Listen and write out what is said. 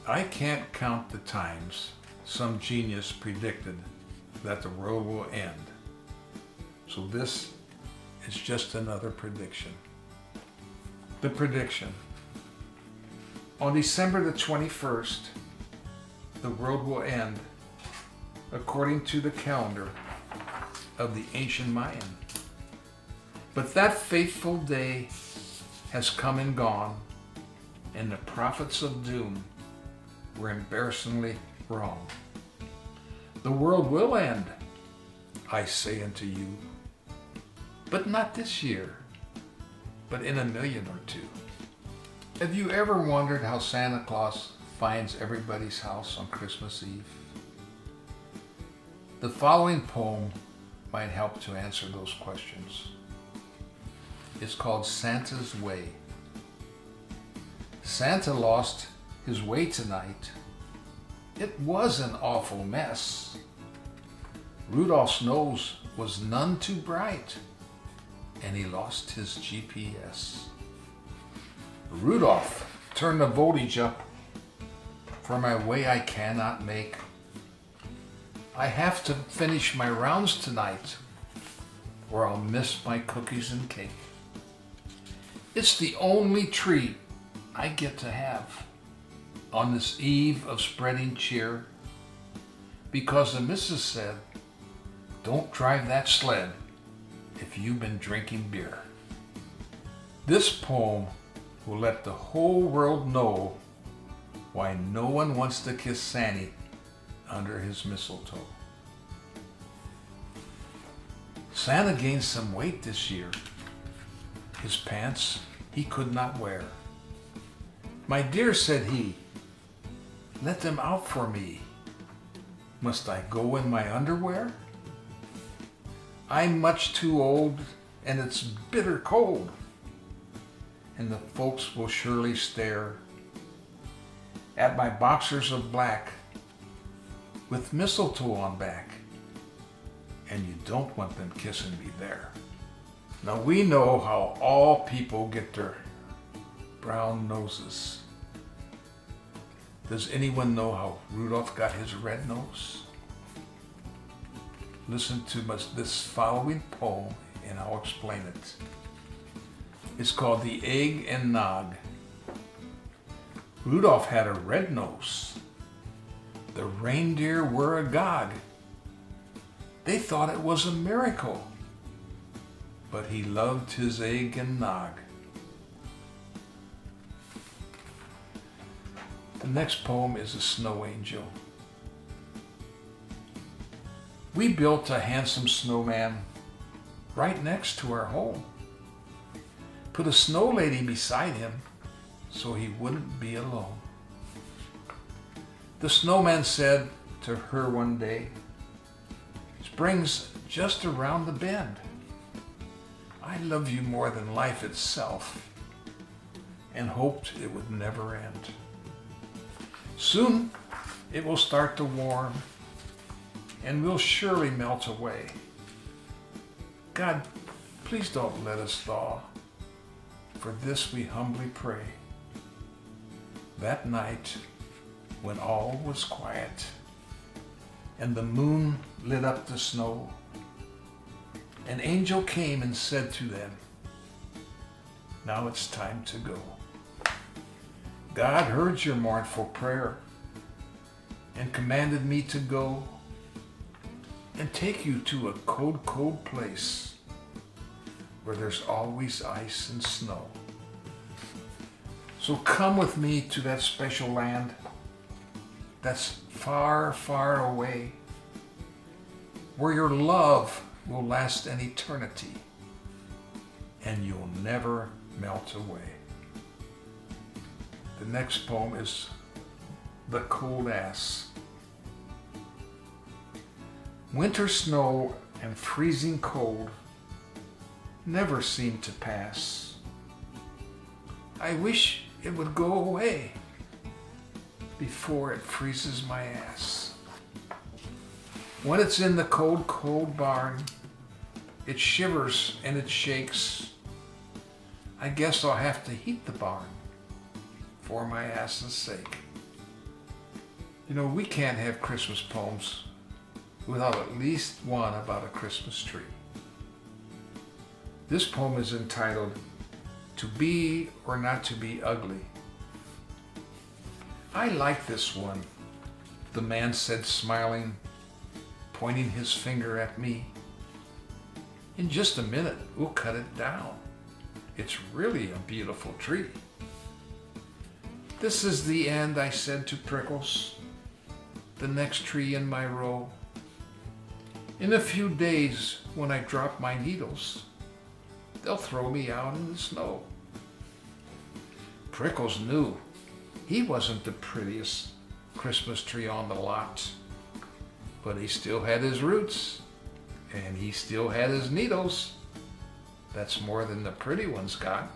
I can't count the times some genius predicted that the world will end. So this is just another prediction. The prediction. On December the 21st, the world will end according to the calendar of the ancient Mayan. But that fateful day has come and gone, and the prophets of doom were embarrassingly wrong. The world will end, I say unto you, but not this year, but in 1,000,000 or two. Have you ever wondered how Santa Claus finds everybody's house on Christmas Eve? The following poem might help to answer those questions. It's called Santa's Way. Santa lost his way tonight. It was an awful mess. Rudolph's nose was none too bright, and he lost his GPS. Rudolph, turn the voltage up, for my way I cannot make. I have to finish my rounds tonight, or I'll miss my cookies and cake. It's the only treat I get to have on this eve of spreading cheer, because the missus said, don't drive that sled if you've been drinking beer. This poem will let the whole world know why no one wants to kiss Santa under his mistletoe. Santa gained some weight this year. His pants he could not wear. My dear, said he, let them out for me. Must I go in my underwear? I'm much too old, and it's bitter cold, and the folks will surely stare at my boxers of black with mistletoe on back, and you don't want them kissing me there. Now we know how all people get their brown noses. Does anyone know how Rudolph got his red nose? Listen to this following poem and I'll explain it. It's called The Egg and Nog. Rudolph had a red nose. The reindeer were agog. They thought it was a miracle, but he loved his egg and nog. The next poem is A Snow Angel. We built a handsome snowman right next to our home. Put a snow lady beside him so he wouldn't be alone. The snowman said to her one day, spring's just around the bend. I love you more than life itself, and hoped it would never end. Soon it will start to warm, and we'll surely melt away. God, please don't let us thaw. For this we humbly pray. That night, when all was quiet, and the moon lit up the snow, an angel came and said to them, now it's time to go. God heard your mournful prayer and commanded me to go and take you to a cold, cold place where there's always ice and snow. So come with me to that special land that's far, far away, where your love will last an eternity and you'll never melt away. The next poem is The Cold Ass. Winter snow and freezing cold never seem to pass. I wish it would go away before it freezes my ass. When it's in the cold, cold barn, it shivers and it shakes. I guess I'll have to heat the barn for my ass's sake. You know, we can't have Christmas poems without at least one about a Christmas tree. This poem is entitled, To Be or Not to Be Ugly. I like this one, the man said smiling, pointing his finger at me. In just a minute, we'll cut it down. It's really a beautiful tree. This is the end, I said to Prickles, the next tree in my row. In a few days, when I drop my needles, they'll throw me out in the snow. Prickles knew he wasn't the prettiest Christmas tree on the lot, but he still had his roots, and he still had his needles. That's more than the pretty ones got.